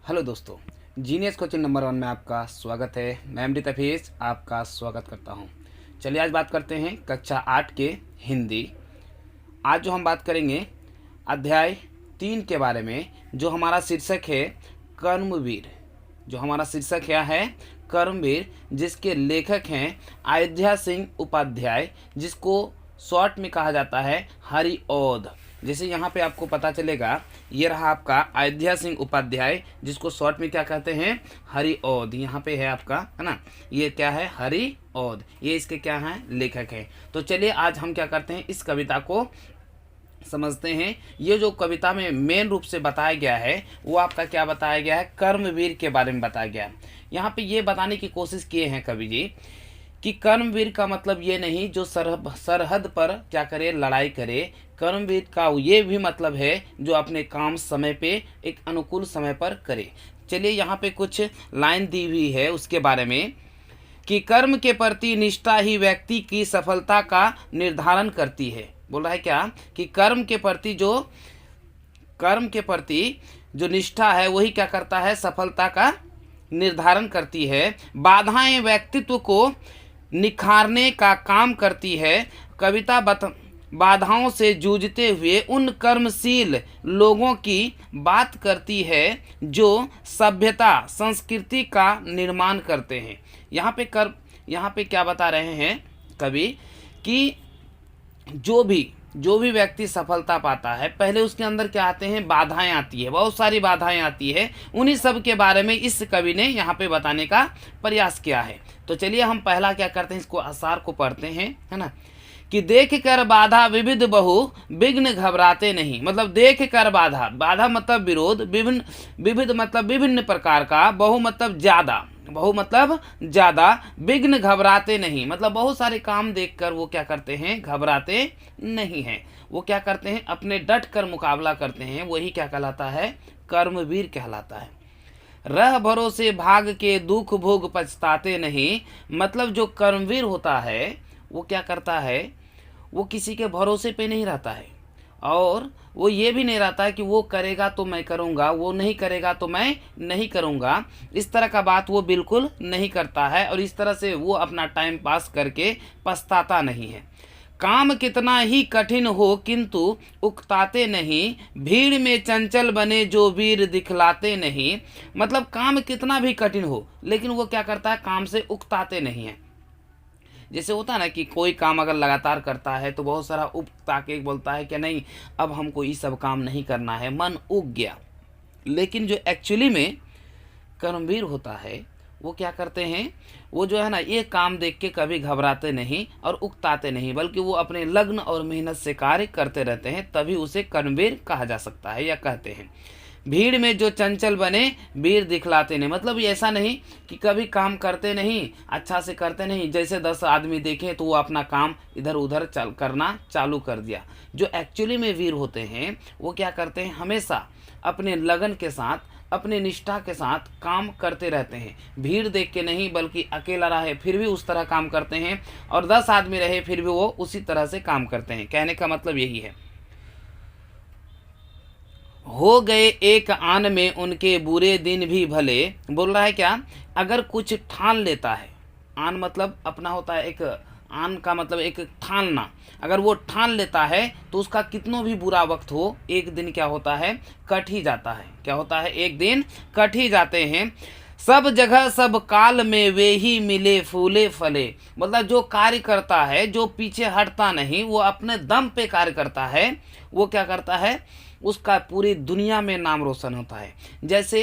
Hello दोस्तों, genius coaching number 1 में आपका स्वागत है। मैं एमडी तफीज़ आपका स्वागत करता हूं। चलिए आज बात करते हैं कक्षा 8 के हिंदी। आज जो हम बात करेंगे अध्याय 3 के बारे में, जो हमारा शीर्षक है कर्मवीर। जो हमारा शीर्षक क्या है? कर्मवीर, जिसके लेखक हैं अयोध्या सिंह उपाध्याय, जिसको शॉर्ट में कहा जाता है हरिऔध। जैसे यहाँ पे आपको पता चलेगा, ये रहा आपका अयोध्या सिंह उपाध्याय, जिसको शॉर्ट में क्या कहते हैं? हरिऔध। यहाँ पे है आपका, है ना, ये क्या है? हरिऔध। ये इसके क्या हैं? लेखक हैं। तो चलिए आज हम क्या करते हैं, इस कविता को समझते हैं। ये जो कविता में मेन रूप से बताया गया है, वो आपका क्या बताया गया है? कर्मवीर के बारे में बताया गया है। यहाँ पे ये बताने की कोशिश किए हैं कवि जी कि कर्मवीर का मतलब ये नहीं जो सरहद पर क्या करे, लड़ाई करे। कर्मवीर का ये भी मतलब है जो अपने काम समय पे एक अनुकूल समय पर करे। चलिए यहाँ पे कुछ लाइन दी हुई है उसके बारे में कि कर्म के प्रति निष्ठा ही व्यक्ति की सफलता का निर्धारण करती है। बोल रहा है क्या कि कर्म के प्रति जो निष्ठा है वही क्या करता है? सफलता का निर्धारण करती है। बाधाएं व्यक्तित्व को निखारने का काम करती है। कविता बाधाओं से जूझते हुए उन कर्मशील लोगों की बात करती है जो सभ्यता संस्कृति का निर्माण करते हैं। यहाँ पे क्या बता रहे हैं कवि कि जो भी व्यक्ति सफलता पाता है, पहले उसके अंदर क्या आते हैं? बाधाएं आती है, बहुत सारी बाधाएं आती है। उन्हीं सब के बारे में इस कवि ने यहाँ पे बताने का प्रयास किया है। तो चलिए हम पहला क्या करते हैं, इसको आसार को पढ़ते हैं, है ना, कि देख कर बाधा विविध बहु विघ्न घबराते नहीं। मतलब देख कर बाधा मतलब विरोध, विविध मतलब विभिन्न प्रकार का, बहु मतलब ज्यादा, विघ्न घबराते नहीं मतलब बहुत सारे काम देखकर वो क्या करते हैं? घबराते नहीं हैं। वो क्या करते हैं? अपने डट कर मुकाबला करते हैं। वही क्या कहलाता है? कर्मवीर कहलाता है। रह भरोसे भाग के दुख भोग पछताते नहीं। मतलब जो कर्मवीर होता है वो क्या करता है? वो किसी के भरोसे पे नहीं रहता है, और वो ये भी नहीं रहता है कि वो करेगा तो मैं करूँगा, वो नहीं करेगा तो मैं नहीं करूँगा। इस तरह का बात वो बिल्कुल नहीं करता है, और इस तरह से वो अपना टाइम पास करके पछताता नहीं है। काम कितना ही कठिन हो किंतु उकताते नहीं। भीड़ में चंचल बने जो वीर दिखलाते नहीं। मतलब काम कितना भी कठिन हो, लेकिन वो क्या करता है? काम से उकताते नहीं है। जैसे होता है ना कि कोई काम अगर लगातार करता है तो बहुत सारा उकता के बोलता है कि नहीं, अब हमको ये सब काम नहीं करना है, मन उग गया। लेकिन जो एक्चुअली में कर्मवीर होता है वो क्या करते हैं? वो जो है ना, ये काम देख के कभी घबराते नहीं और उकताते नहीं, बल्कि वो अपने लग्न और मेहनत से कार्य करते रहते हैं, तभी उसे कर्मवीर कहा जा सकता है या कहते हैं। भीड़ में जो चंचल बने वीर दिखलाते नहीं। मतलब ऐसा नहीं कि कभी काम करते नहीं, अच्छा से करते नहीं, जैसे 10 आदमी देखें तो वो अपना काम इधर उधर करना चालू कर दिया। जो एक्चुअली में वीर होते हैं वो क्या करते हैं? हमेशा अपने लगन के साथ, अपने निष्ठा के साथ काम करते रहते हैं। भीड़ देख के नहीं, बल्कि अकेला रहे फिर भी उस तरह काम करते हैं, और 10 आदमी रहे फिर भी वो उसी तरह से काम करते हैं। कहने का मतलब यही है। हो गए एक आन में उनके बुरे दिन भी भले। बोल रहा है क्या? अगर कुछ ठान लेता है, आन मतलब अपना होता है, एक आन का मतलब एक ठानना। अगर वो ठान लेता है तो उसका कितनों भी बुरा वक्त हो, एक दिन क्या होता है? कट ही जाता है। क्या होता है? एक दिन कट ही जाते हैं। सब जगह सब काल में वे ही मिले फूले फले। मतलब जो कार्य करता है, जो पीछे हटता नहीं, वो अपने दम पे कार्य करता है, वो क्या करता है? उसका पूरी दुनिया में नाम रोशन होता है। जैसे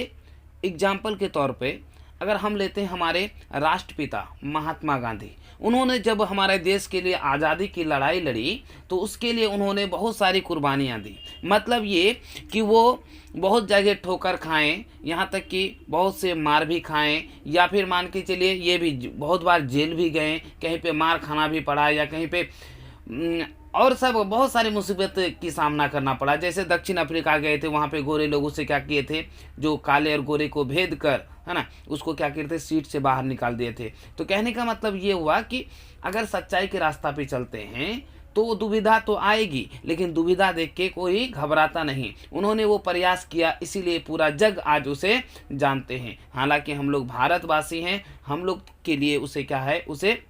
एग्जाम्पल के तौर पे अगर हम लेते हैं हमारे राष्ट्रपिता महात्मा गांधी, उन्होंने जब हमारे देश के लिए आज़ादी की लड़ाई लड़ी तो उसके लिए उन्होंने बहुत सारी कुर्बानियाँ दी। मतलब ये कि वो बहुत जगह ठोकर खाएं, यहाँ तक कि बहुत से मार भी खाएं, या फिर मान के चलिए ये भी बहुत बार जेल भी गए, कहीं पे मार खाना भी पड़ा, या कहीं पे और सब बहुत सारी मुसीबत की सामना करना पड़ा। जैसे दक्षिण अफ्रीका गए थे, वहाँ पे गोरे लोगों से क्या किए थे? जो काले और गोरे को भेद कर, है ना, उसको क्या किए थे? सीट से बाहर निकाल दिए थे। तो कहने का मतलब ये हुआ कि अगर सच्चाई के रास्ता पे चलते हैं तो दुविधा तो आएगी, लेकिन दुविधा देख के कोई घबराता नहीं। उन्होंने वो प्रयास किया, इसीलिए पूरा जग आज उसे जानते हैं। हालांकि हम लोग भारतवासी हैं, हम लोग के लिए उसे क्या है, उसे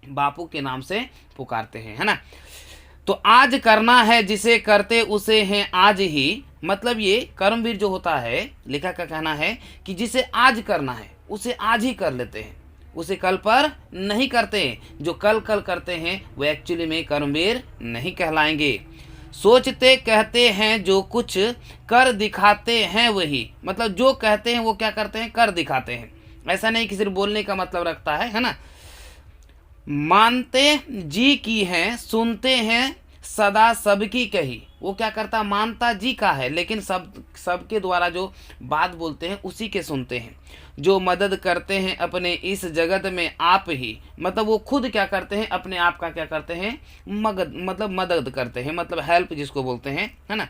बापू के नाम से पुकारते हैं, है ना। तो आज करना है जिसे करते उसे हैं आज ही, मतलब ये कर्मवीर जो होता है, लेखक का कहना है कि जिसे आज करना है उसे आज ही कर लेते हैं, उसे कल पर नहीं करते। जो कल करते हैं वो एक्चुअली में कर्मवीर नहीं कहलाएंगे। सोचते कहते हैं जो कुछ कर दिखाते हैं वही, मतलब जो कहते हैं वो क्या करते हैं, कर दिखाते हैं। ऐसा नहीं कि सिर्फ बोलने का मतलब रखता है ना। मानते जी की हैं, सुनते हैं सदा सबकी कही, वो क्या करता, मानता जी का है, लेकिन सबके द्वारा जो बात बोलते हैं उसी के सुनते हैं। जो मदद करते हैं अपने इस जगत में आप ही, मतलब वो खुद क्या करते हैं, अपने आप का क्या करते हैं, मदद करते हैं, मतलब हेल्प जिसको बोलते हैं, है ना।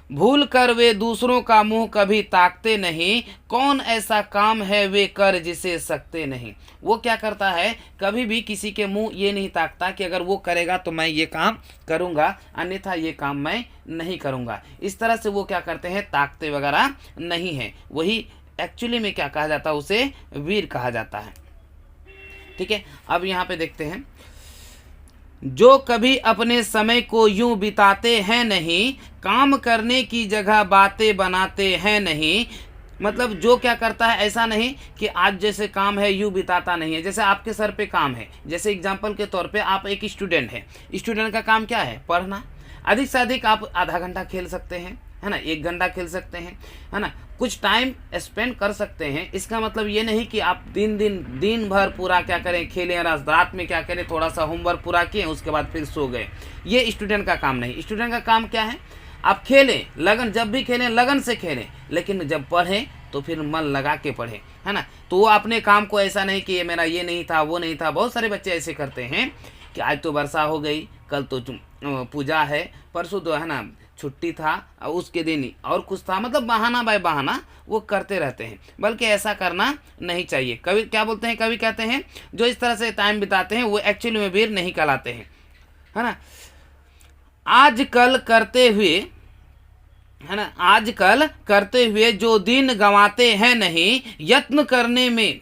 भूल कर वे दूसरों का मुंह कभी ताकते नहीं, कौन ऐसा काम है वे कर जिसे सकते नहीं। वो क्या करता है, कभी भी किसी के मुंह ये नहीं ताकता कि अगर वो करेगा तो मैं ये काम करूँगा, अन्यथा ये काम मैं नहीं करूँगा। इस तरह से वो क्या करते हैं, ताकते वगैरह नहीं है। वही एक्चुअली में क्या कहा जाता है, उसे वीर कहा जाता है। ठीक है, अब यहाँ पे देखते हैं, जो कभी अपने समय को यूं बिताते हैं नहीं, काम करने की जगह बातें बनाते हैं नहीं। मतलब जो क्या करता है, ऐसा नहीं कि आज जैसे काम है यूं बिताता नहीं है। जैसे आपके सर पे काम है, जैसे एग्जांपल के तौर पे आप एक स्टूडेंट हैं, स्टूडेंट का काम क्या है, पढ़ना। अधिक से अधिक आप आधा घंटा खेल सकते हैं, है ना, 1 घंटा खेल सकते हैं, है ना, कुछ टाइम स्पेंड कर सकते हैं। इसका मतलब ये नहीं कि आप दिन भर पूरा क्या करें, खेलें, रात में क्या करें, थोड़ा सा होमवर्क पूरा किए उसके बाद फिर सो गए। ये स्टूडेंट का काम नहीं। स्टूडेंट का काम क्या है, आप खेलें, लगन, जब भी खेलें लगन से खेलें, लेकिन जब पढ़ें तो फिर मन लगा के पढ़ें, है ना। तो वो अपने काम को ऐसा नहीं कि ये मेरा ये नहीं था वो नहीं था। बहुत सारे बच्चे ऐसे करते हैं कि आज तो वर्षा हो गई, कल तो पूजा है, परसों तो है ना छुट्टी था, उसके दिन और कुछ था, मतलब बहाना बाय बहाना वो करते रहते हैं। बल्कि ऐसा करना नहीं चाहिए। कवि क्या बोलते हैं, कवि कहते हैं जो इस तरह से टाइम बिताते हैं वो एक्चुअली में वीर नहीं कहलाते हैं, है ना। आजकल करते हुए, है ना, आजकल करते हुए जो दिन गंवाते हैं नहीं, यत्न करने में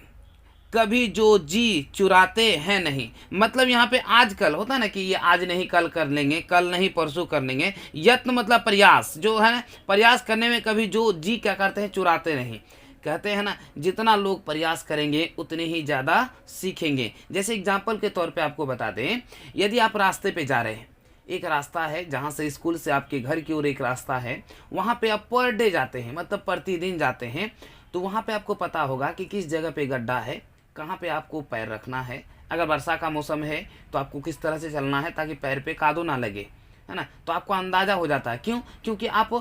कभी जो जी चुराते हैं नहीं। मतलब यहाँ पे आजकल होता है ना कि ये आज नहीं कल कर लेंगे, कल नहीं परसों कर लेंगे। यत्न मतलब प्रयास, जो है ना, प्रयास करने में कभी जो जी क्या करते हैं, चुराते नहीं। कहते हैं ना, जितना लोग प्रयास करेंगे उतने ही ज़्यादा सीखेंगे। जैसे एग्जाम्पल के तौर पे आपको बता दें, यदि आप रास्ते पे जा रहे हैं, एक रास्ता है जहाँ से स्कूल से आपके घर की ओर एक रास्ता है, वहाँ पे आप पर डे जाते हैं, मतलब प्रतिदिन जाते हैं, तो वहाँ पे आपको पता होगा कि किस जगह पे गड्ढा है, कहाँ पे आपको पैर रखना है। अगर वर्षा का मौसम है तो आपको किस तरह से चलना है ताकि पैर पे कादो ना लगे, है ना। तो आपको अंदाज़ा हो जाता है। क्यों? क्योंकि आप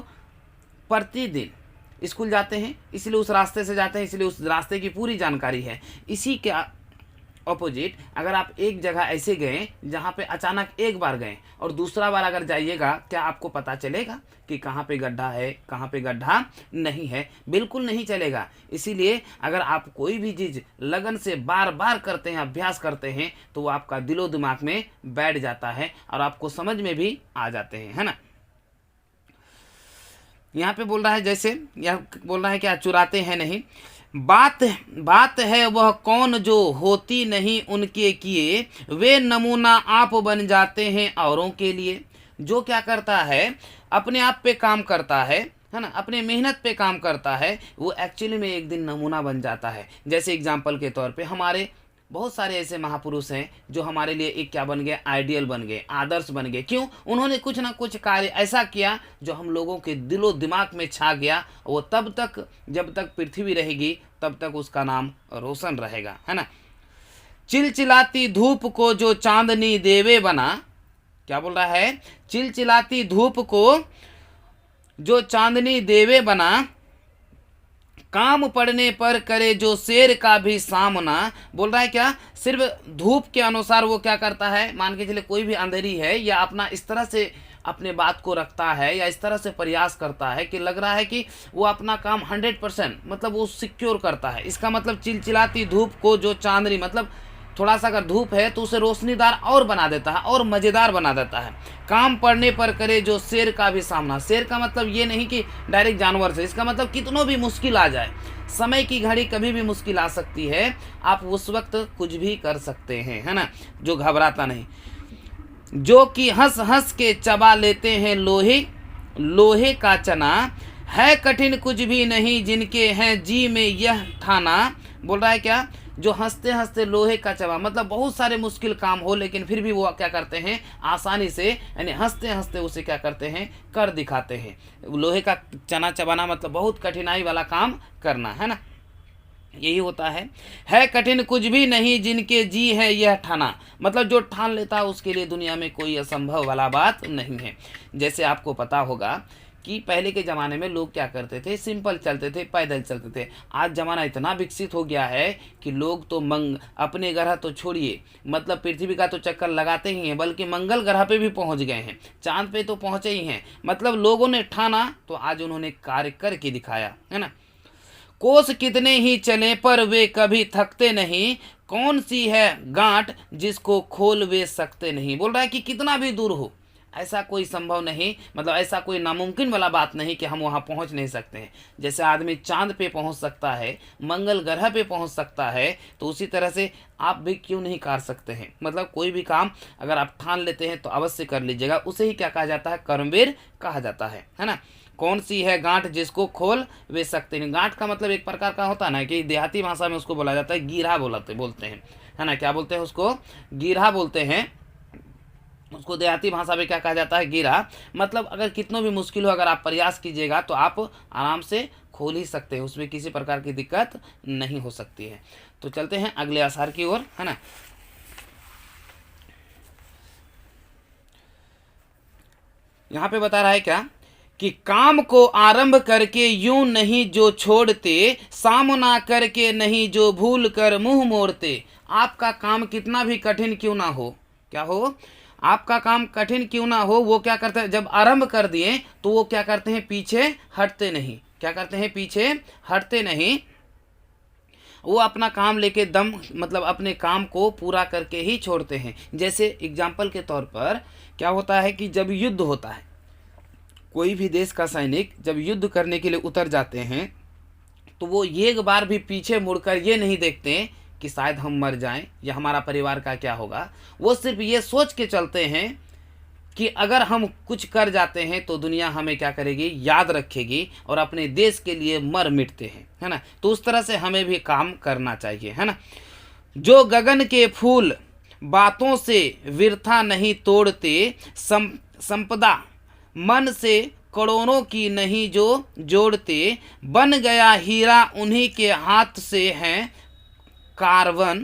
प्रतिदिन स्कूल जाते हैं, इसलिए उस रास्ते से जाते हैं, इसलिए उस रास्ते की पूरी जानकारी है। इसी के ऑपोजिट अगर आप एक जगह ऐसे गए जहाँ पे अचानक एक बार गए और दूसरा बार अगर जाइएगा, क्या आपको पता चलेगा कि कहाँ पे गड्ढा है, कहाँ पे गड्ढा नहीं है? बिल्कुल नहीं चलेगा। इसीलिए अगर आप कोई भी चीज़ लगन से बार बार करते हैं, अभ्यास करते हैं, तो वो आपका दिलो दिमाग में बैठ जाता है और आपको समझ में भी आ जाते हैं, है ना। यहाँ पे बोल रहा है, जैसे यह बोल रहा है क्या, चुराते हैं नहीं। बात है वह कौन जो होती नहीं उनके किए, वे नमूना आप बन जाते हैं औरों के लिए। जो क्या करता है, अपने आप पे काम करता है ना, अपने मेहनत पे काम करता है, वो एक्चुअली में एक दिन नमूना बन जाता है। जैसे एग्जाम्पल के तौर पे हमारे बहुत सारे ऐसे महापुरुष हैं जो हमारे लिए एक क्या बन गए, आइडियल बन गए, आदर्श बन गए। क्यों? उन्होंने कुछ ना कुछ कार्य ऐसा किया जो हम लोगों के दिलो दिमाग में छा गया। वो तब तक, जब तक पृथ्वी रहेगी तब तक उसका नाम रोशन रहेगा, है ना। चिलचिलाती धूप को जो चांदनी देवे बना, क्या बोल रहा है, चिलचिलाती धूप को जो चांदनी देवे बना, काम पड़ने पर करे जो शेर का भी सामना। बोल रहा है क्या, सिर्फ धूप के अनुसार वो क्या करता है, मान के चले कोई भी अंधेरी है या अपना इस तरह से अपने बात को रखता है या इस तरह से प्रयास करता है कि लग रहा है कि वो अपना काम 100% मतलब वो सिक्योर करता है। इसका मतलब चिलचिलाती धूप को जो चांदनी, मतलब थोड़ा सा अगर धूप है तो उसे रोशनीदार और बना देता है और मज़ेदार बना देता है। काम पड़ने पर करे जो शेर का भी सामना। शेर का मतलब ये नहीं कि डायरेक्ट जानवर से, इसका मतलब कितनों भी मुश्किल आ जाए, समय की घड़ी कभी भी मुश्किल आ सकती है, आप उस वक्त कुछ भी कर सकते हैं, है ना, जो घबराता नहीं। जो कि हंस हंस के चबा लेते हैं लोहे लोहे का चना, है कठिन कुछ भी नहीं जिनके हैं जी में यह ठाना। बोल रहा है क्या, जो हंसते हंसते लोहे का चबा, मतलब बहुत सारे मुश्किल काम हो लेकिन फिर भी वो क्या करते हैं, आसानी से, यानी हंसते हंसते उसे क्या करते हैं, कर दिखाते हैं। लोहे का चना चबाना मतलब बहुत कठिनाई वाला काम करना, है ना, यही होता है कठिन कुछ भी नहीं जिनके जी है यह ठाना, मतलब जो ठान लेता है उसके लिए दुनिया में कोई असंभव वाला बात नहीं है। जैसे आपको पता होगा कि पहले के ज़माने में लोग क्या करते थे, सिंपल चलते थे, पैदल चलते थे। आज ज़माना इतना विकसित हो गया है कि लोग तो अपने ग्रह तो छोड़िए, मतलब पृथ्वी का तो चक्कर लगाते ही हैं, बल्कि मंगल ग्रह पे भी पहुंच गए हैं, चांद पे तो पहुंचे ही हैं। मतलब लोगों ने ठाना तो आज उन्होंने कार्य करके दिखाया, है ना। कोस कितने ही चले पर वे कभी थकते नहीं, कौन सी है गांठ जिसको खोल वे सकते नहीं। बोल रहा है कि कितना भी दूर हो, ऐसा कोई संभव नहीं, मतलब ऐसा कोई नामुमकिन वाला बात नहीं कि हम वहाँ पहुँच नहीं सकते हैं। जैसे आदमी चांद पे पहुँच सकता है, मंगल ग्रह पे पहुँच सकता है, तो उसी तरह से आप भी क्यों नहीं कर सकते हैं। मतलब कोई भी काम अगर आप ठान लेते हैं तो अवश्य कर लीजिएगा, उसे ही क्या कहा जाता है, कर्मवीर कहा जाता है ना। कौन सी है गांठ जिसको खोल वे सकते नहीं। गांठ का मतलब एक प्रकार का होता है ना, कि देहाती भाषा में उसको बोला जाता है गीरा बोलते हैं, है ना, क्या बोलते हैं उसको, गीरा बोलते हैं उसको। देहाती भाषा में क्या कहा जाता है, गिरा। मतलब अगर कितना भी मुश्किल हो, अगर आप प्रयास कीजिएगा तो आप आराम से खोल ही सकते हैं, उसमें किसी प्रकार की दिक्कत नहीं हो सकती है। तो चलते हैं अगले आसार की ओर, है ना। यहाँ पे बता रहा है क्या कि काम को आरंभ करके यूं नहीं जो छोड़ते, सामना करके नहीं जो भूल कर मुंह मोड़ते। आपका काम कितना भी कठिन क्यों ना हो, क्या हो, आपका काम कठिन क्यों ना हो, वो क्या करते हैं, जब आरंभ कर दिए तो वो क्या करते हैं, पीछे हटते नहीं। क्या करते हैं, पीछे हटते नहीं, वो अपना काम लेके दम, मतलब अपने काम को पूरा करके ही छोड़ते हैं। जैसे एग्जाम्पल के तौर पर क्या होता है कि जब युद्ध होता है, कोई भी देश का सैनिक जब युद्ध करने के लिए उतर जाते हैं तो वो एक बार भी पीछे मुड़कर ये नहीं देखते कि शायद हम मर जाएं या हमारा परिवार का क्या होगा। वो सिर्फ ये सोच के चलते हैं कि अगर हम कुछ कर जाते हैं तो दुनिया हमें क्या करेगी, याद रखेगी, और अपने देश के लिए मर मिटते हैं, है ना। तो उस तरह से हमें भी काम करना चाहिए, है ना। जो गगन के फूल बातों से विरथा नहीं तोड़ते, संपदा मन से करोड़ों की नहीं जो जोड़ते, बन गया हीरा उन्हीं के हाथ से है कार्बन,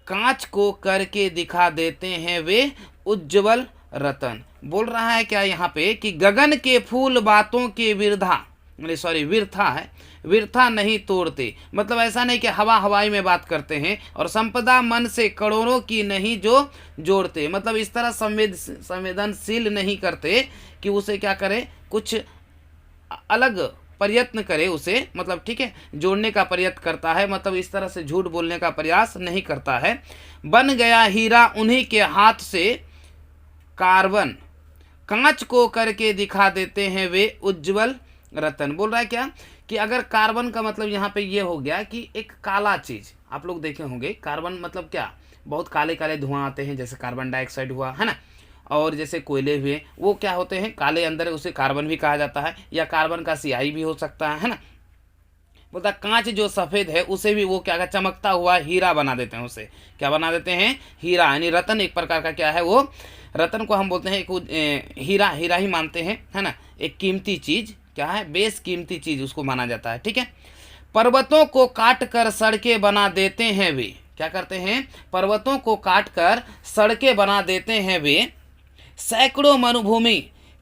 कांच को करके दिखा देते हैं वे उज्जवल रतन। बोल रहा है क्या यहाँ पे कि गगन के फूल बातों के विरथा है, विरथा नहीं तोड़ते। मतलब ऐसा नहीं कि हवाई में बात करते हैं, और संपदा मन से करोड़ों की नहीं जो जोड़ते, मतलब इस तरह संवेदनशील नहीं करते कि उसे क्या करे, कुछ अलग प्रयत्न करे उसे, मतलब ठीक है, जोड़ने का प्रयत्न करता है, मतलब इस तरह से झूठ बोलने का प्रयास नहीं करता है। बन गया हीरा उन्हीं के हाथ से कार्बन, कांच को करके दिखा देते हैं वे उज्जवल रतन। बोल रहा है क्या कि अगर कार्बन का मतलब यहाँ पे ये हो गया कि एक काला चीज़, आप लोग देखे होंगे कार्बन मतलब क्या, बहुत काले काले धुआं आते हैं, जैसे कार्बन डाइऑक्साइड हुआ, है ना, और जैसे कोयले हुए, वो क्या होते हैं, काले अंदर, उसे कार्बन भी कहा जाता है, या कार्बन का सियाही भी हो सकता है ना। बोलता कांच जो सफ़ेद है उसे भी वो क्या, चमकता हुआ हीरा बना देते हैं, उसे क्या बना देते हैं, हीरा, यानी रतन एक प्रकार का क्या है, वो रतन को हम बोलते हैं एक हीरा ही मानते हैं, है ना, एक कीमती चीज़, क्या है, बेस कीमती चीज़ उसको माना जाता है, ठीक है। पर्वतों को काट कर सड़कें बना देते हैं वे, क्या करते हैं, पर्वतों को काट कर सड़कें बना देते हैं वे, सैकड़ों मरुभूमि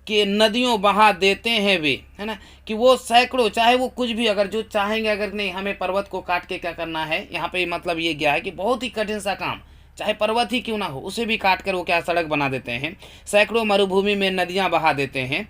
के नदियों बहा देते हैं वे, है ना, कि वो सैकड़ों, चाहे वो कुछ भी, अगर जो चाहेंगे, अगर नहीं हमें पर्वत को काट के क्या करना है, यहाँ पे मतलब ये गया है कि बहुत ही कठिन सा काम, चाहे पर्वत ही क्यों ना हो, उसे भी काट कर वो क्या, सड़क बना देते हैं। सैकड़ों मरुभूमि में नदियाँ बहा देते हैं,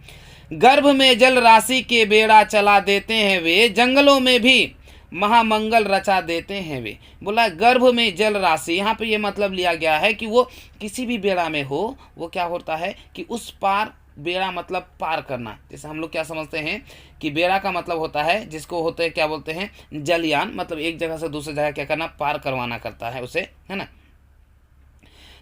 गर्भ में जल राशि के बेड़ा चला देते हैं वे, जंगलों में भी महामंगल रचा देते हैं वे। बोला गर्भ में जल राशि, यहाँ पे ये मतलब लिया गया है कि वो किसी भी बेड़ा में हो, वो क्या होता है कि उस पार, बेड़ा मतलब पार करना। जैसे हम लोग क्या समझते हैं कि बेड़ा का मतलब होता है जिसको होते हैं क्या बोलते हैं, जलयान, मतलब एक जगह से दूसरी जगह क्या करना, पार करवाना करता है उसे, है ना।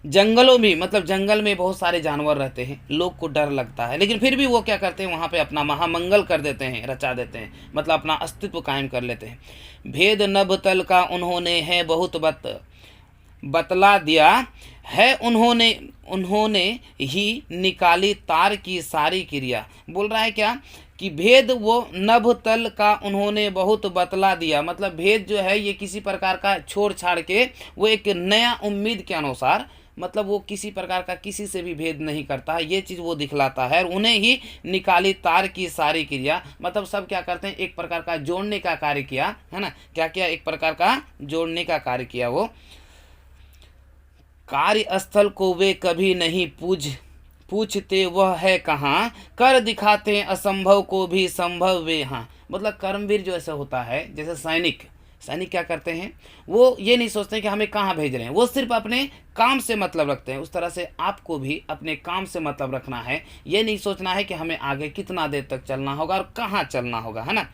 जंगलों में, मतलब जंगल में बहुत सारे जानवर रहते हैं, लोग को डर लगता है, लेकिन फिर भी वो क्या करते हैं, वहाँ पे अपना महामंगल कर देते हैं, रचा देते हैं, मतलब अपना अस्तित्व कायम कर लेते हैं। भेद नभ तल का उन्होंने है बहुत बतला दिया है, उन्होंने ही निकाली तार की सारी क्रिया। बोल रहा है क्या कि भेद वो नभ तल का उन्होंने बहुत बतला दिया, मतलब भेद जो है ये किसी प्रकार का छोड़ छाड़ के वो एक नया उम्मीद के अनुसार, मतलब वो किसी प्रकार का किसी से भी भेद नहीं करता है, ये चीज़ वो दिखलाता है। और उन्हें ही निकाली तार की सारी क्रिया, मतलब सब क्या करते हैं, एक प्रकार का जोड़ने का कार्य किया, है ना। क्या किया, एक प्रकार का जोड़ने का कार्य किया। वो कार्यस्थल को वे कभी नहीं पूछते वह है कहाँ, कर दिखाते असंभव को भी संभव वे हाँ। मतलब कर्मवीर जो ऐसा होता है, जैसे सैनिक क्या करते हैं, वो ये नहीं सोचते कि हमें कहाँ भेज रहे हैं, वो सिर्फ अपने काम से मतलब रखते हैं। उस तरह से आपको भी अपने काम से मतलब रखना है, ये नहीं सोचना है कि हमें आगे कितना देर तक चलना होगा और कहाँ चलना होगा, है ना।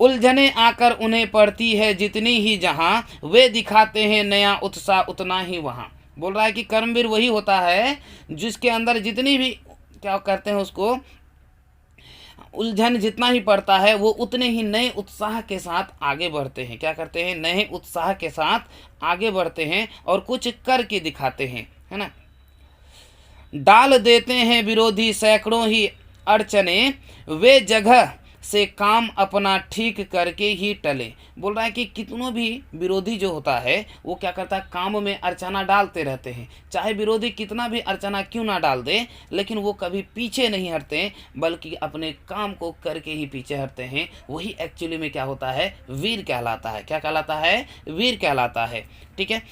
उलझने आकर उन्हें पड़ती है जितनी ही जहाँ, वे दिखाते हैं नया उत्साह उतना ही वहाँ। बोल रहा है कि कर्मवीर वही होता है जिसके अंदर जितनी भी क्या करते हैं, उसको उलझन जितना ही पड़ता है, वो उतने ही नए उत्साह के साथ आगे बढ़ते हैं। क्या करते हैं, नए उत्साह के साथ आगे बढ़ते हैं और कुछ करके दिखाते हैं, है ना। डाल देते हैं विरोधी सैकड़ों ही अड़चने, वे जगह से काम अपना ठीक करके ही टले। बोल रहा है कि कितनों भी विरोधी जो होता है वो क्या करता है, काम में अड़चना डालते रहते हैं, चाहे विरोधी कितना भी अड़चना क्यों ना डाल दे, लेकिन वो कभी पीछे नहीं हटते, बल्कि अपने काम को करके ही पीछे हटते हैं। वही एक्चुअली में क्या होता है, वीर कहलाता है। क्या कहलाता है, वीर कहलाता है। ठीक है।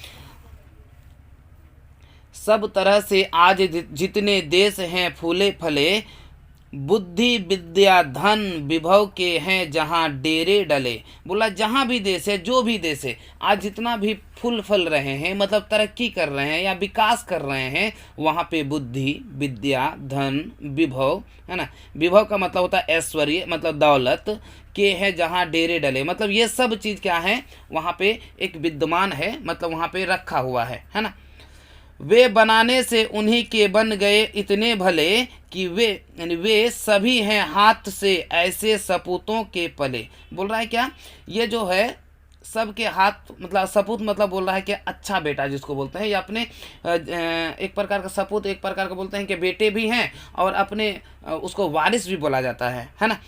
सब तरह से आज जितने देश हैं फूले फले, बुद्धि विद्या धन विभव के हैं जहाँ डेरे डले। बोला जहाँ भी देश है, जो भी देश है, आज जितना भी फूल फल रहे हैं, मतलब तरक्की कर रहे हैं या विकास कर रहे हैं, वहाँ पे बुद्धि विद्या धन विभव, है ना। विभव का मतलब होता है ऐश्वर्य, मतलब दौलत, के हैं जहाँ डेरे डले, मतलब ये सब चीज़ क्या है, वहाँ पे एक विद्यमान है, मतलब वहाँ पे रखा हुआ है ना। वे बनाने से उन्हीं के बन गए इतने भले, कि वे सभी हैं हाथ से ऐसे सपूतों के पले। बोल रहा है क्या, ये जो है सबके हाथ, मतलब सपूत मतलब बोल रहा है कि अच्छा बेटा जिसको बोलते हैं, या अपने एक प्रकार का सपूत, एक प्रकार का बोलते हैं कि बेटे भी हैं, और अपने उसको वारिस भी बोला जाता है ना,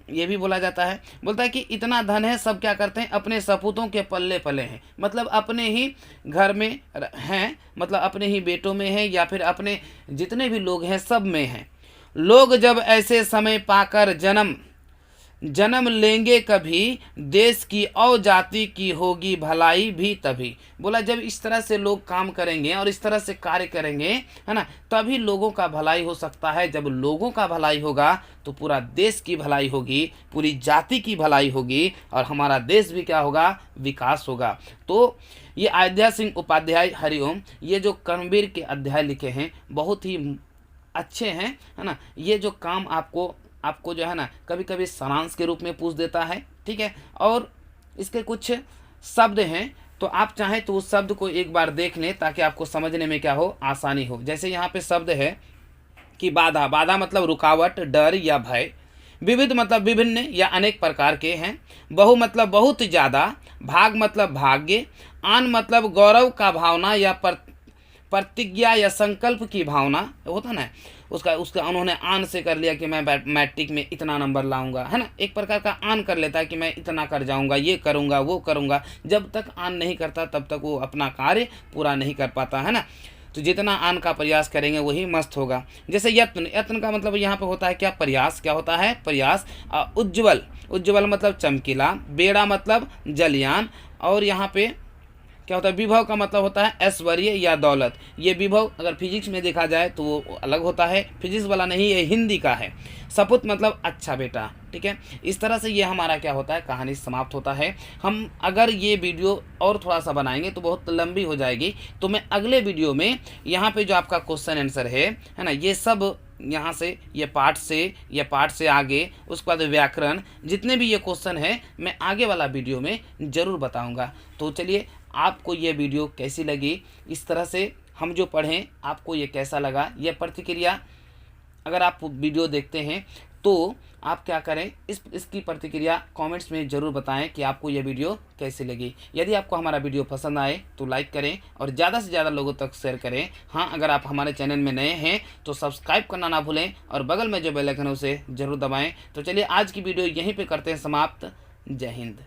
ये भी बोला जाता है। बोलता है कि इतना धन है, सब क्या करते हैं, अपने सपूतों के पल्ले पले हैं, मतलब अपने ही घर में हैं, मतलब अपने ही बेटों में हैं, या फिर अपने जितने भी लोग हैं सब में हैं। लोग जब ऐसे समय पाकर जन्म लेंगे कभी, देश की और जाति की होगी भलाई भी तभी। बोला जब इस तरह से लोग काम करेंगे और इस तरह से कार्य करेंगे, है ना, तभी लोगों का भलाई हो सकता है। जब लोगों का भलाई होगा तो पूरा देश की भलाई होगी, पूरी जाति की भलाई होगी, और हमारा देश भी क्या होगा, विकास होगा। तो ये अयोध्या सिंह उपाध्याय हरिओम, ये जो कर्मवीर के अध्याय लिखे हैं बहुत ही अच्छे हैं, है ना। ये जो काम आपको जो है ना कभी कभी सारांश के रूप में पूछ देता है, ठीक है। और इसके कुछ शब्द हैं, तो आप चाहें तो उस शब्द को एक बार देख लें ताकि आपको समझने में क्या हो, आसानी हो। जैसे यहाँ पे शब्द है कि बाधा मतलब रुकावट, डर या भय। विविध मतलब विभिन्न या अनेक प्रकार के हैं। बहु मतलब बहुत ज़्यादा। भाग मतलब भाग्य। आन मतलब गौरव का भावना या प्रतिज्ञा या संकल्प की भावना होता ना, उसका उन्होंने आन से कर लिया कि मैं मैट्रिक में इतना नंबर लाऊंगा, है ना। एक प्रकार का आन कर लेता है कि मैं इतना कर जाऊंगा, ये करूंगा वो करूंगा। जब तक आन नहीं करता तब तक वो अपना कार्य पूरा नहीं कर पाता, है ना। तो जितना आन का प्रयास करेंगे वही मस्त होगा। जैसे यत्न का मतलब यहाँ पे होता है क्या, प्रयास। क्या होता है, प्रयास। उज्ज्वल मतलब चमकीला। बेड़ा मतलब जलयान। और यहाँ पे क्या होता है, विभव का मतलब होता है ऐश्वर्य या दौलत। ये विभव अगर फिजिक्स में देखा जाए तो वो अलग होता है, फिजिक्स वाला नहीं, ये हिंदी का है। सपूत मतलब अच्छा बेटा, ठीक है। इस तरह से ये हमारा क्या होता है, कहानी समाप्त होता है। हम अगर ये वीडियो और थोड़ा सा बनाएंगे तो बहुत लंबी हो जाएगी, तो मैं अगले वीडियो में यहाँ पे जो आपका क्वेश्चन आंसर है ना, ये सब यहाँ से ये पार्ट से आगे, उसके बाद व्याकरण, जितने भी ये क्वेश्चन है मैं आगे वाला वीडियो में ज़रूर बताऊँगा। तो चलिए, आपको ये वीडियो कैसी लगी, इस तरह से हम जो पढ़ें आपको ये कैसा लगा, ये प्रतिक्रिया अगर आप वीडियो देखते हैं तो आप क्या करें, इसकी प्रतिक्रिया कमेंट्स में ज़रूर बताएं कि आपको ये वीडियो कैसी लगी। यदि आपको हमारा वीडियो पसंद आए तो लाइक करें और ज़्यादा से ज़्यादा लोगों तक शेयर करें। हाँ, अगर आप हमारे चैनल में नए हैं तो सब्सक्राइब करना ना भूलें और बगल में जो बेल आइकन है उसे ज़रूर दबाएँ। तो चलिए, आज की वीडियो यहीं पर करते हैं समाप्त। जय हिंद।